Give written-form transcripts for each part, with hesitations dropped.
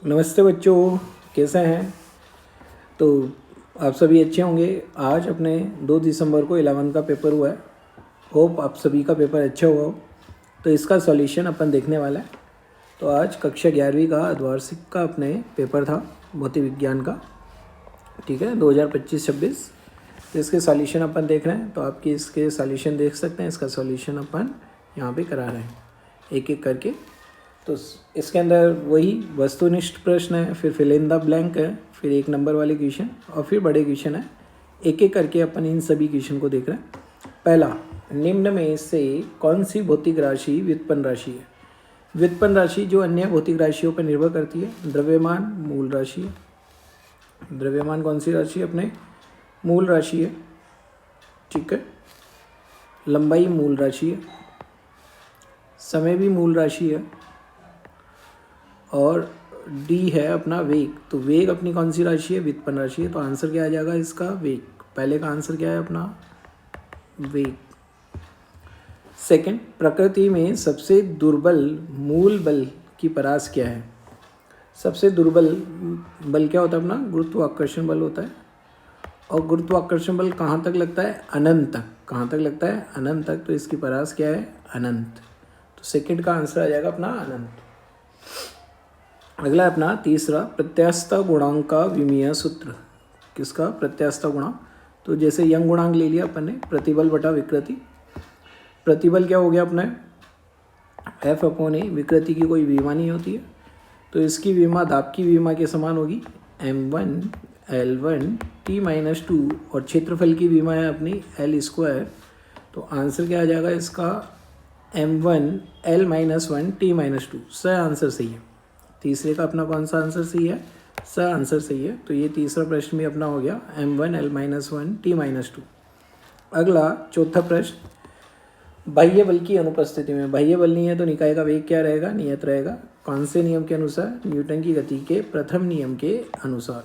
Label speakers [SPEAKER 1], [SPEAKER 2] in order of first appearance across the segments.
[SPEAKER 1] नमस्ते बच्चों, कैसे हैं? तो आप सभी अच्छे होंगे। आज अपने 2 दिसंबर को 11 का पेपर हुआ है। होप आप सभी का पेपर अच्छा हुआ हो। तो इसका सॉल्यूशन अपन देखने वाला है। तो आज कक्षा 11वीं का अर्धवार्षिक का अपने पेपर था, भौतिक विज्ञान का। ठीक है, 2025-26। तो इसके सॉल्यूशन अपन देख रहे हैं। तो आपकी इसके सॉल्यूशन देख सकते हैं। इसका सॉल्यूशन अपन यहाँ पे करा रहे हैं एक एक करके। तो इसके अंदर वही वस्तुनिष्ठ प्रश्न है, फिर फिल इन द ब्लैंक है, फिर 1 नंबर वाले क्वेश्चन और फिर बड़े क्वेश्चन है। एक एक करके अपन इन सभी क्वेश्चन को देख रहे हैं। पहला, निम्न में से कौन सी भौतिक राशि व्युत्पन्न राशि है? व्युत्पन्न राशि जो अन्य भौतिक राशियों पर निर्भर करती है। द्रव्यमान मूल राशि है। द्रव्यमान कौन सी राशि है? अपने मूल राशि है। ठीक है। लंबाई मूल राशि है। समय भी मूल राशि है। और डी है अपना वेग। तो वेग अपनी कौन सी राशि है? व्युत्पन्न राशि है। तो आंसर क्या आ जाएगा इसका? वेग। पहले का आंसर क्या है अपना? वेग। सेकंड, प्रकृति में सबसे दुर्बल मूल बल की परास क्या है? सबसे दुर्बल बल क्या होता है अपना? गुरुत्वाकर्षण बल होता है। और गुरुत्वाकर्षण बल कहाँ तक लगता है? अनंत तक। कहाँ तक लगता है? अनंत तक। तो इसकी परास क्या है? अनंत। तो सेकंड का आंसर आ जाएगा अपना अनंत। अगला अपना तीसरा, प्रत्यास्थता गुणांक का विमीय सूत्र। किसका? प्रत्यास्थता गुणांक। तो जैसे यंग गुणांक ले लिया अपन ने, प्रतिबल बटा विकृति। प्रतिबल क्या हो गया अपने? F/A। विकृति की कोई विमा नहीं होती है, तो इसकी विमा दाब की विमा के समान होगी, m1 L1 T-2। और क्षेत्रफल की विमा है अपनी L²। तो आंसर क्या आ जाएगा इसका? m1 L-1 T-2। स आंसर सही है। तीसरे का अपना कौन सा आंसर सही है? स आंसर सही है। तो ये तीसरा प्रश्न भी अपना हो गया, m1 L-1 T-2। अगला चौथा प्रश्न, बाह्य बल की अनुपस्थिति में, बाह्य बल नहीं है तो निकाय का वेग क्या रहेगा? नियत रहेगा। कौन से नियम के अनुसार? न्यूटन की गति के प्रथम नियम के अनुसार।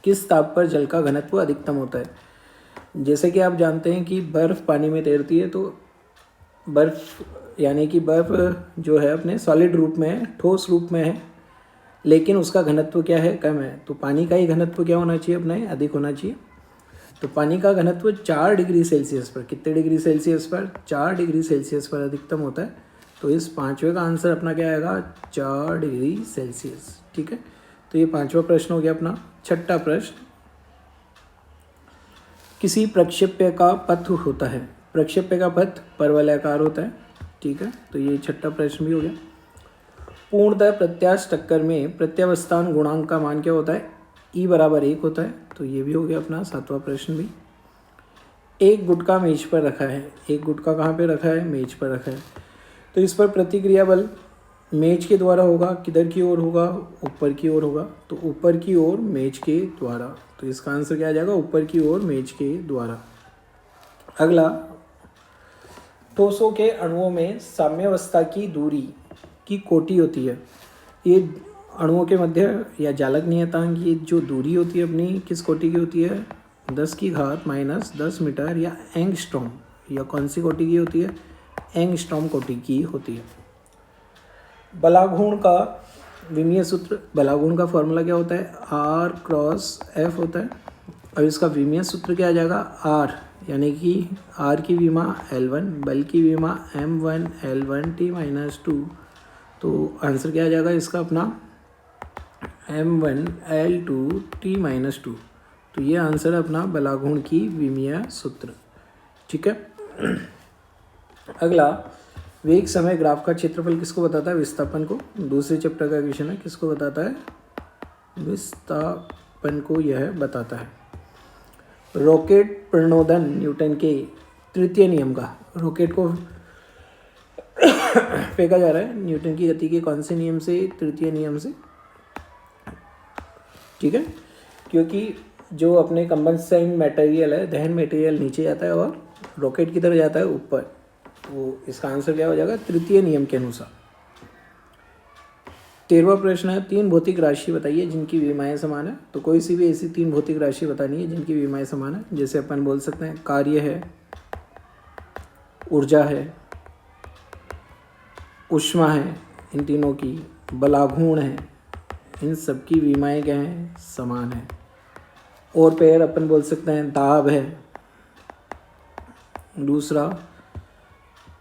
[SPEAKER 1] किस ताप पर जल का घनत्व अधिकतम होता है? जैसे कि आप जानते हैं कि बर्फ़ पानी में तैरती है, तो बर्फ़ यानी कि बर्फ़ जो है अपने सॉलिड रूप में है, ठोस रूप में है, लेकिन उसका घनत्व क्या है? कम है। तो पानी का ही घनत्व क्या होना चाहिए अपने? अधिक होना चाहिए। तो पानी का घनत्व 4 डिग्री सेल्सियस पर, कितने डिग्री सेल्सियस पर? 4 डिग्री सेल्सियस पर अधिकतम होता है। तो इस पाँचवें का आंसर अपना क्या आएगा? 4 डिग्री सेल्सियस। ठीक है। तो ये पाँचवा प्रश्न हो गया अपना। छठा प्रश्न, किसी प्रक्षेप्य का पथ होता है। प्रक्षेप्य का पथ परवलयाकार होता है। ठीक है। तो ये छठा प्रश्न भी हो गया। पूर्णतः प्रत्यास्थ टक्कर में प्रत्यावस्थान गुणांक का मान क्या होता है? E = 1 होता है। तो ये भी हो गया अपना सातवां प्रश्न भी। एक गुटका मेज पर रखा है। एक गुटका कहाँ पे रखा है? मेज पर रखा है। तो इस पर प्रतिक्रिया बल मेज के द्वारा होगा। किधर की ओर होगा? ऊपर की ओर होगा। तो ऊपर की ओर मेज के द्वारा। तो इसका आंसर क्या आ जाएगा? ऊपर की ओर मेज के द्वारा। अगला, ठोसों के अणुओं में साम्यावस्था की दूरी की कोटि होती है। ये अणुओं के मध्य या जालक नियतांक की जो दूरी होती है अपनी, किस कोटि की होती है? 10⁻⁻10 मीटर या एंगस्ट्रॉम। या कौन सी कोटि की होती है? एंगस्ट्रॉम कोटि की होती है। बलाघूर्ण का विमीय सूत्र। बलाघूर्ण का फॉर्मूला क्या होता है? R×F होता है। अब इसका विमीय सूत्र क्या आ जाएगा? R, यानी कि R की विमा L1, बल की विमा m1 L1 T-2। तो आंसर क्या आ जाएगा इसका अपना? m1 L2 T-2। तो ये आंसर है अपना बलाघूर्ण की विमीय सूत्र। ठीक है। अगला, वेग समय ग्राफ का क्षेत्रफल किसको बताता है? विस्थापन को। दूसरे चैप्टर का क्वेश्चन है। किसको बताता है? विस्थापन को यह बताता है। रॉकेट प्रणोदन न्यूटन के तृतीय नियम का, रॉकेट को फेंका जा रहा है न्यूटन की गति के कौन से नियम से? तृतीय नियम से। ठीक है। क्योंकि जो अपने कंबंशन मटेरियल है, दहन मटेरियल नीचे जाता है और रॉकेट किधर जाता है? ऊपर। तो इसका आंसर क्या हो जाएगा? तृतीय नियम के अनुसार। 13वां प्रश्न है, 3 भौतिक राशि बताइए जिनकी विमाएँ समान है। तो कोई सी भी ऐसी 3 भौतिक राशि बतानी है जिनकी विमाएँ समान है। जैसे अपन बोल सकते हैं कार्य है, ऊर्जा है, ऊष्मा है, इन तीनों की, बलाघूर्ण है इन सब की विमाएँ क्या हैं, समान है। और पेयर अपन बोल सकते हैं दाब है, दूसरा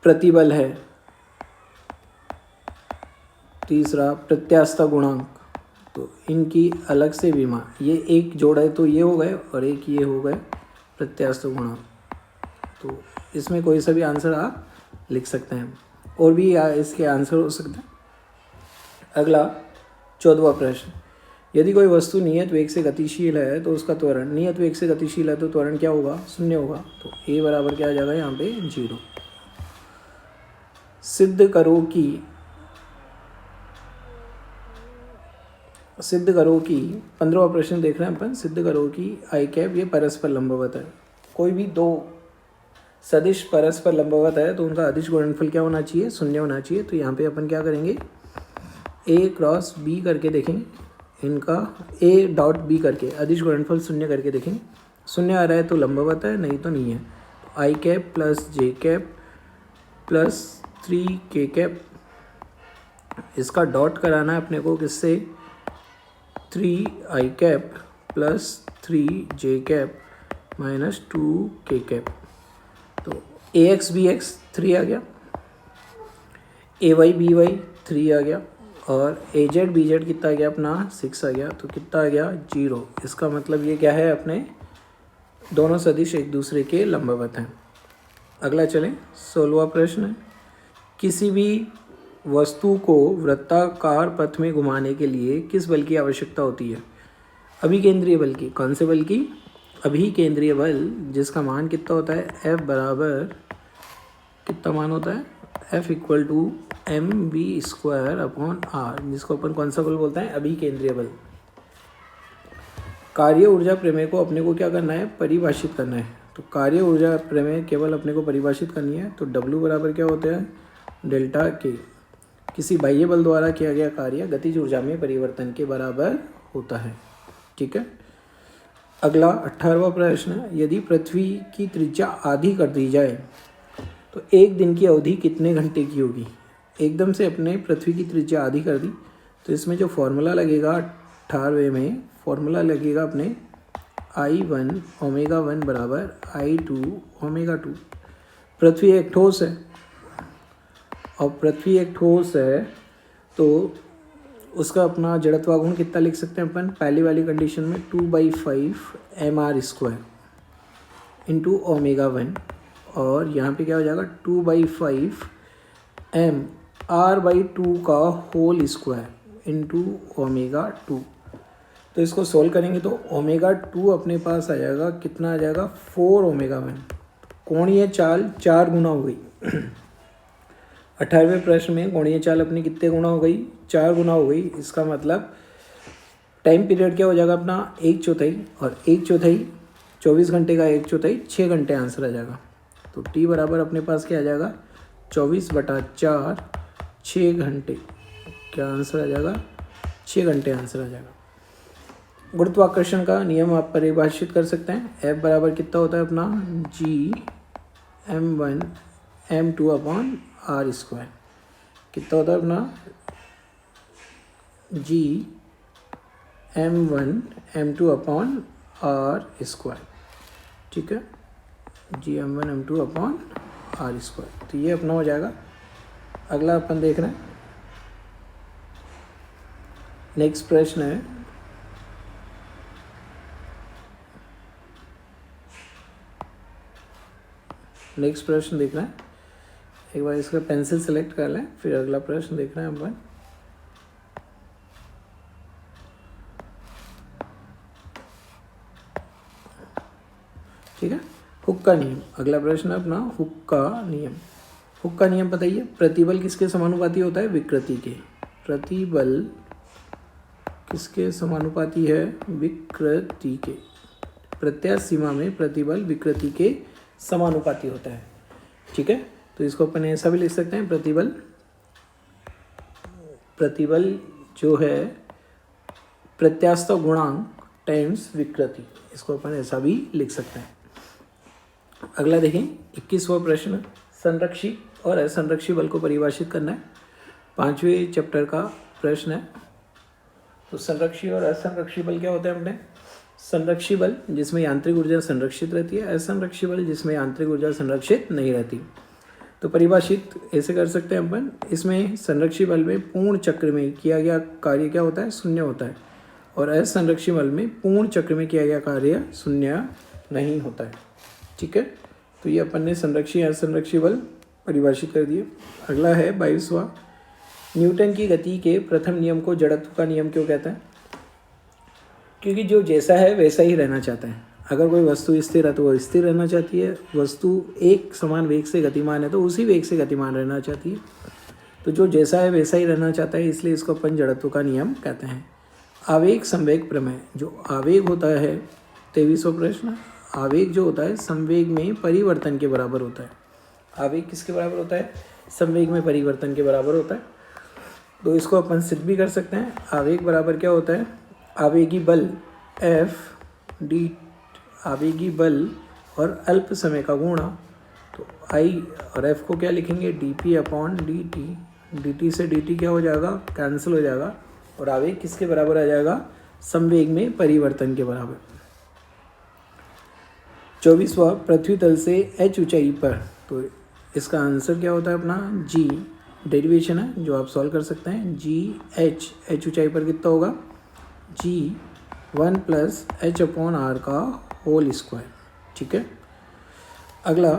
[SPEAKER 1] प्रतिबल है, तीसरा प्रत्यास्था गुणांक। तो इनकी अलग से विमा, ये एक जोड़ा है तो ये हो गए और एक ये हो गए प्रत्यास्था गुणांक। तो इसमें कोई सा भी आंसर आप लिख सकते हैं, और भी इसके आंसर हो सकते हैं। अगला 14वां प्रश्न, यदि कोई वस्तु नियत वेग से गतिशील है तो उसका त्वरण, नियत वेग से गतिशील है तो त्वरण क्या होगा, 0 होगा। तो a बराबर क्या आ जाएगा यहाँ पे, 0। सिद्ध करो कि 15वां प्रश्न देख रहे हैं अपन। सिद्ध करो कि आई कैप ये परस्पर लंबवत है। कोई भी दो सदिश परस्पर लंबवत है तो उनका अदिश गुणनफल क्या होना चाहिए, 0 होना चाहिए। तो यहाँ पे अपन क्या करेंगे, a क्रॉस b करके देखेंगे, इनका a डॉट b करके अदिश गुणनफल 0 करके देखेंगे। 0 आ रहा है तो लंबवत है, नहीं तो नहीं है। तो आई कैप प्लस जे कैप प्लस 3k कैप, इसका डॉट कराना है अपने को किससे, 3i cap plus 3j cap minus 2k cap. तो ax bx 3 आ गया, ay by 3 आ गया, और az bz कितना आ गया अपना, 6 आ गया। तो कितना आ गया, 0। इसका मतलब ये क्या है, अपने दोनों सदिश एक दूसरे के लंबवत हैं। अगला चलें, 16वां प्रश्न है, किसी भी वस्तु को वृत्ताकार पथ में घुमाने के लिए किस बल की आवश्यकता होती है, अभिकेंद्रीय बल की। कौन से बल की, अभिकेंद्रीय बल, जिसका मान कितना होता है, F बराबर कितना मान होता है, F इक्वल टू mv²/r, जिसको अपन कौन सा बल बोलते हैं, अभिकेंद्रीय बल। कार्य ऊर्जा प्रमेय को अपने को क्या करना है, परिभाषित करना है। तो कार्य ऊर्जा प्रमेय केवल अपने को परिभाषित करनी है। तो W बराबर क्या होता है, डेल्टा के, किसी बाह्य बल द्वारा किया गया कार्य गतिज ऊर्जा में परिवर्तन के बराबर होता है। ठीक है। अगला 18वां प्रश्न है, यदि पृथ्वी की त्रिज्या आधी कर दी जाए तो एक दिन की अवधि कितने घंटे की होगी। एकदम से अपने पृथ्वी की त्रिज्या आधी कर दी तो इसमें जो फॉर्मूला लगेगा 18वें में, फॉर्मूला लगेगा अपने I1 ω1 बराबर I2 ω2। पृथ्वी एक ठोस है, और पृथ्वी एक ठोस है तो उसका अपना जड़त्व गुण कितना लिख सकते हैं अपन, पहली वाली कंडीशन में 2/5 mr² इंटू ω1, और यहाँ पे क्या हो जाएगा 2/5 mr/2 का होल स्क्वायर इंटू ω2। तो इसको सोल्व करेंगे तो ω2 अपने पास आ जाएगा, कितना आ जाएगा, 4ω1। कोणीय चाल 4 गुना हो गई। 18वें प्रश्न में कोणीय चाल अपनी कितने गुना हो गई, 4 गुना हो गई। इसका मतलब टाइम पीरियड क्या हो जाएगा अपना, 1/4, और 1/4 24 घंटे का 1/4 6 घंटे आंसर आ जाएगा। तो t बराबर अपने पास क्या आ जाएगा, 24/4 6 घंटे, क्या आंसर आ जाएगा, 6 घंटे आंसर आ जाएगा। गुरुत्वाकर्षण का नियम आप परिभाषित कर सकते हैं। F बराबर कितना होता है अपना, G m1 m2/r²। कितना होता है अपना, G m1 m2/r²। ठीक है, G m1 m2/r²। तो ये अपना हो जाएगा। अगला अपन देख रहे हैं, नेक्स्ट प्रश्न है, नेक्स्ट प्रश्न देख रहे हैं। एक बार इसका पेंसिल सेलेक्ट कर लें, फिर अगला प्रश्न देख रहे हैं अपन। ठीक है, हुक का नियम, अगला प्रश्न है अपना हुक का नियम। हुक का नियम बताइए, प्रतिबल किसके समानुपाती होता है, विकृति के। प्रतिबल किसके समानुपाती है, विकृति के। प्रत्यास्थ सीमा में प्रतिबल विकृति के समानुपाती होता है। ठीक है, तो इसको अपन ऐसा भी लिख सकते हैं, प्रतिबल जो है प्रत्यास्थ गुणांक टाइम्स विकृति, इसको अपन ऐसा भी लिख सकते हैं। अगला देखें, 21वां प्रश्न, संरक्षी और असंरक्षी बल को परिभाषित करना है। 5वें चैप्टर का प्रश्न है। तो संरक्षी और असंरक्षी बल क्या होते हैं अपने? संरक्षी बल जिसमें यांत्रिक ऊर्जा संरक्षित रहती है, असंरक्षी बल जिसमें यांत्रिक ऊर्जा संरक्षित नहीं रहती। तो परिभाषित ऐसे कर सकते हैं अपन, इसमें संरक्षी बल में पूर्ण चक्र में किया गया कार्य क्या होता है? शून्य होता है, और असंरक्षी बल में पूर्ण चक्र में किया गया कार्य शून्य नहीं होता है। ठीक है, तो ये अपन ने संरक्षी असंरक्षी बल परिभाषित कर दिए। अगला है 22वां, न्यूटन की गति के प्रथम नियम को जड़त्व का नियम क्यों कहते हैं? क्योंकि जो जैसा है वैसा ही रहना चाहता है। अगर कोई वस्तु स्थिर है तो वो स्थिर रहना चाहती है, वस्तु एक समान वेग से गतिमान है तो उसी वेग से गतिमान रहना चाहती है। तो जो जैसा है वैसा ही रहना चाहता है, इसलिए इसको अपन जड़त्व का नियम कहते हैं। आवेग संवेग प्रमेय, जो आवेग होता है 23वां प्रश्न, आवेग जो होता है संवेग में परिवर्तन के बराबर होता है। आवेग किसके बराबर होता है? संवेग में परिवर्तन के बराबर होता है। तो इसको अपन सिद्ध भी कर सकते हैं। आवेग बराबर क्या होता है? आवेगी बल F डी, आवेगी बल और अल्प समय का गुणा, तो I और F को क्या लिखेंगे? dp अपॉन dt, dt से dt क्या हो जाएगा? कैंसिल हो जाएगा, और आवेग किसके बराबर आ जाएगा? संवेग में परिवर्तन के बराबर। 24वां, पृथ्वी तल से h ऊंचाई पर, तो इसका आंसर क्या होता है अपना? g, डेरिवेशन है जो आप सॉल्व कर सकते हैं। g h ऊंचाई पर कितना होगा? g 1 plus h upon R का होल स्क्वायर। ठीक है, अगला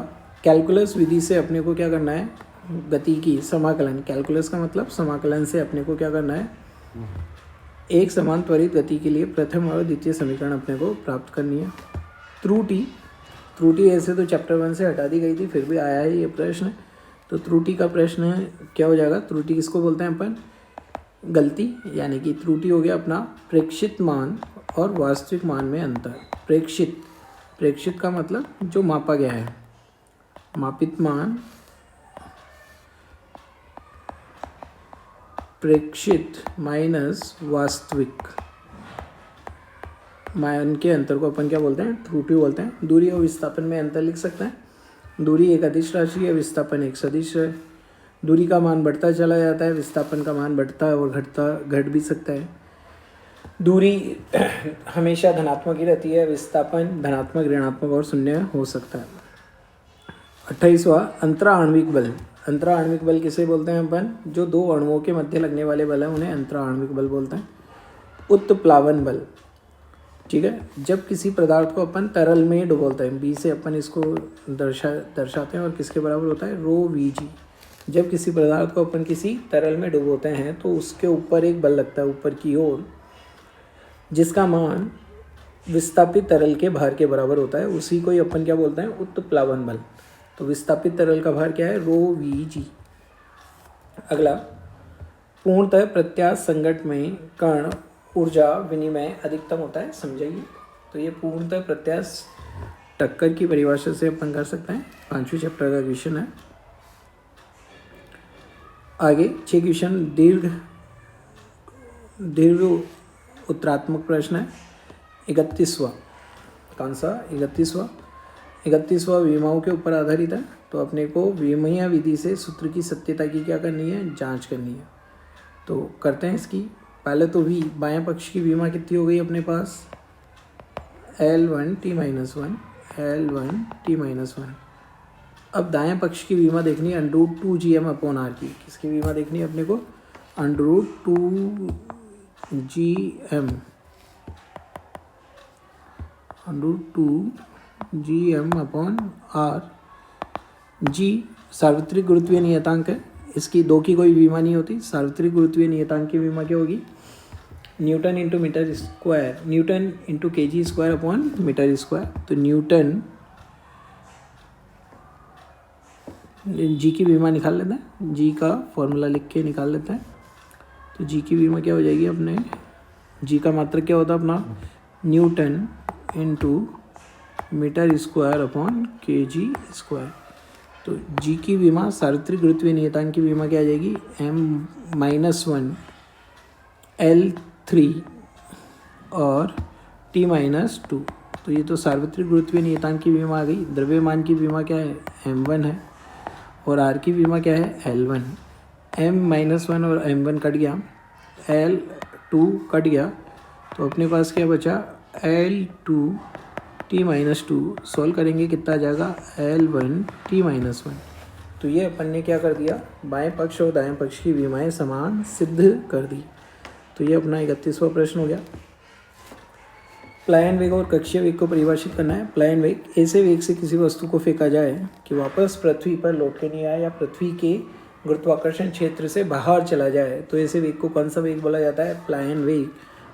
[SPEAKER 1] कैलकुलस विधि से अपने को क्या करना है? गति की समाकलन, कैलकुलस का मतलब समाकलन से अपने को क्या करना है? एक समान त्वरित गति के लिए प्रथम और द्वितीय समीकरण अपने को प्राप्त करनी है। त्रुटि ऐसे तो चैप्टर 1 से हटा दी गई थी, फिर भी आया है ये प्रश्न। तो त्रुटि का प्रश्न है, क्या हो जाएगा? त्रुटि किसको बोलते हैं अपन? गलती, यानी कि त्रुटि हो गया अपना प्रेक्षित मान और वास्तविक मान में अंतर। प्रेक्षित का मतलब जो मापा गया है, मापित मान, प्रेक्षित माइनस वास्तविक मान के अंतर को अपन क्या बोलते हैं? त्रुटि बोलते हैं। दूरी और विस्थापन में अंतर लिख सकते हैं। दूरी एक अदिश राशि है, विस्थापन एक सदिश है। दूरी का मान बढ़ता चला जाता है, विस्थापन का मान बढ़ता है और घट भी सकता है। दूरी हमेशा धनात्मक ही रहती है, विस्थापन धनात्मक, ऋणात्मक और शून्य हो सकता है। 28वां, अंतराण्विक बल। अंतराण्विक बल किसे बोलते हैं अपन? जो दो अणुओं के मध्य लगने वाले बल हैं उन्हें अंतराण्विक बल बोलते हैं। उत्प्लावन बल, ठीक है, जब किसी पदार्थ को अपन तरल में डुबोते हैं, बी से अपन इसको दर्शाते हैं, और किसके बराबर होता है? रो वी जी। जब किसी पदार्थ को अपन किसी तरल में डुबोते हैं तो उसके ऊपर एक बल लगता है ऊपर की ओर, जिसका मान विस्थापित तरल के भार के बराबर होता है, उसी को ही अपन क्या बोलते हैं? उत्प्लावन बल। तो विस्थापित तरल का भार क्या है? रो वी जी। अगला, पूर्णतः प्रत्यास्थ संघट में कण ऊर्जा विनिमय अधिकतम होता है, समझाइए। तो ये पूर्णतः प्रत्यास्थ टक्कर की परिभाषा से अपन कर सकते हैं। 5वें चैप्टर का क्वेश्चन है। आगे 6 क्वेश्चन दीर्घ उत्तरात्मक प्रश्न है। 31वां, कौन सा? 31वां विमाओं के ऊपर आधारित है। तो अपने को विमीय विधि से सूत्र की सत्यता की क्या करनी है? जांच करनी है। तो करते हैं इसकी। पहले तो बाएं पक्ष की विमा कितनी हो गई अपने पास? L1 T-1, L1 T-1। अब दाएं पक्ष की विमा देखनी है √2gm अपॉन आर की। किसकी विमा देखनी है अपने को? √2gm upon are. जी सार्वत्रिक गुरुत्वीय नियतांक है, इसकी दो की कोई विमा नहीं होती। सार्वत्रिक गुरुत्वीय नियतांक की विमा क्या होगी? Newton into metre square, newton into kg square upon metre square. तो न्यूटन, जी की विमा निकाल लेते हैं, जी का फॉर्मूला लिख के निकाल लेते हैं। तो जी की विमा क्या हो जाएगी अपने? जी का मात्रक क्या होता है अपना? Newton into metre square upon kg square. तो जी की विमा, सार्वत्रिक गुरुत्वीय नियतांक की विमा क्या आ जाएगी? m-1 L3 और T-2। तो ये तो सार्वत्रिक गुरुत्वीय नियतांक की विमा आ गई। द्रव्यमान की विमा क्या है? m1 है, और r की विमा क्या है? L1। m-1 और m1 कट गया, L 2 कट गया तो अपने पास क्या बचा L2t-2 सॉल्व करेंगे कितना आ जाएगा L1t-1। तो ये अपन ने क्या कर दिया, बाएं पक्ष और दाएं पक्ष की विमाएं समान सिद्ध कर दी। तो ये अपना 31वां प्रश्न हो गया। प्लायन वेग और कक्षीय वेग को परिभाषित करना है। प्लायन वेग ऐसे वेग से किसी वस्तु को फेंका जाए कि वापस पृथ्वी पर लौट के नहीं आए या पृथ्वी के गुरुत्वाकर्षण क्षेत्र से बाहर चला जाए, तो ऐसे वेग को कौन सा वेग बोला जाता है, प्लायन वेग।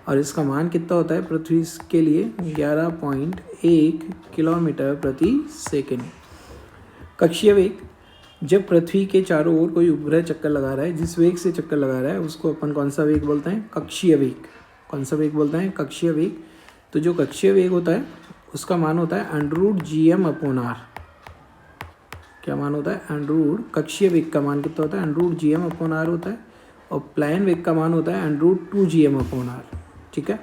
[SPEAKER 1] और इसका मान कितना होता है पृथ्वी के लिए 11.1 किलोमीटर प्रति सेकेंड। कक्षीय वेग, जब पृथ्वी के चारों ओर कोई उपग्रह चक्कर लगा रहा है, जिस वेग से चक्कर लगा रहा है उसको अपन कौन सा वेग बोलते हैं, कक्षीय वेग। कौन सा वेग बोलते हैं, कक्षीय वेग। तो जो कक्षीय वेग होता है उसका मान होता है √gm/r। क्या मान होता है, कक्षीय वेग का मान कितना होता है, √gm/r होता है। और प्लायन वेग का मान होता है √2gm/r। ठीक है।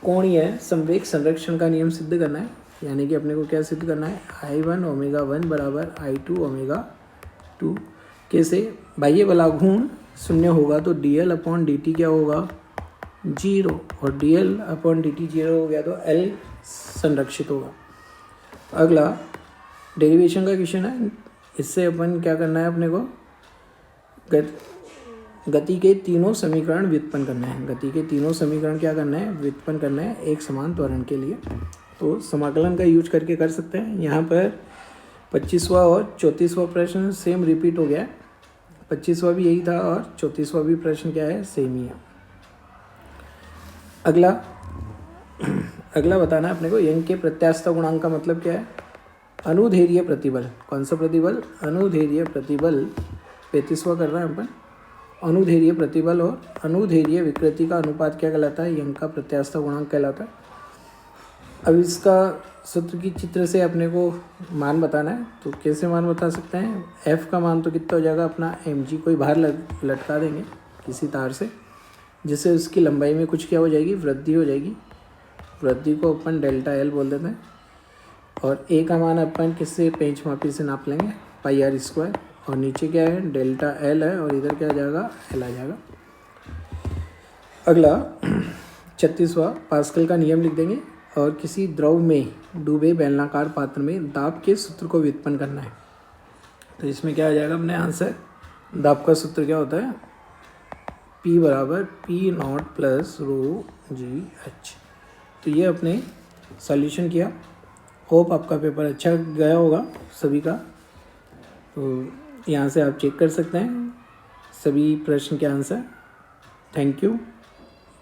[SPEAKER 1] कोणीय संवेग संरक्षण का नियम सिद्ध करना है, यानी कि अपने को क्या सिद्ध करना है, I1 ω1 बराबर I2 ω2। कैसे, बाह्य बलाघूर्ण 0 होगा तो dl/dt क्या होगा, 0, और dl/dt 0 हो गया तो L संरक्षित होगा। अगला डेरिवेशन का क्वेश्चन है। इससे अपन क्या करना है, अपने को गति के तीनों समीकरण व्युत्पन्न करना है। गति के तीनों समीकरण क्या करना है, व्युत्पन्न करना है एक समान त्वरण के लिए। तो समाकलन का यूज करके कर सकते हैं। यहाँ पर 25वां और 34वां प्रश्न सेम रिपीट हो गया है। 25वां भी यही था और 34वां भी प्रश्न क्या है, सेम ही है। अगला बताना है अपने को, यंग के प्रत्यास्थता गुणांक का मतलब क्या है, अनुदैर्ध्य प्रतिबल। कौन सा प्रतिबल, अनुदैर्ध्य प्रतिबल। 35वां कर रहे हैं अपन। अनुदैर्ध्य प्रतिबल और अनुदैर्ध्य विकृति का अनुपात क्या कहलाता है, यंग का प्रत्यास्थता गुणांक कहलाता है। अब इसका सूत्र की चित्र से अपने को मान बताना है। तो कैसे मान बता सकते हैं, F का मान तो कितना हो जाएगा अपना mg, कोई बाहर लटका देंगे किसी तार से, जिससे उसकी लंबाई में कुछ क्या हो जाएगी, वृद्धि हो जाएगी। वृद्धि को अपन ΔL बोल देते हैं। और A का मान अपन किससे, पेंच मापी से नाप लेंगे, πr²। और नीचे क्या है, ΔL है, और इधर क्या आ जाएगा, L आ जाएगा। अगला 36वां, पास्कल का नियम लिख देंगे और किसी द्रव में डूबे बेलनाकार पात्र में दाब के सूत्र को व्युत्पन्न करना है। तो इसमें क्या आ जाएगा अपने आंसर, दाब का सूत्र क्या होता है, P = P0 + ρgh। तो ये अपने सॉल्यूशन किया। होप आपका पेपर अच्छा गया होगा सभी का। तो यहाँ से आप चेक कर सकते हैं सभी प्रश्न के आंसर। Thank you.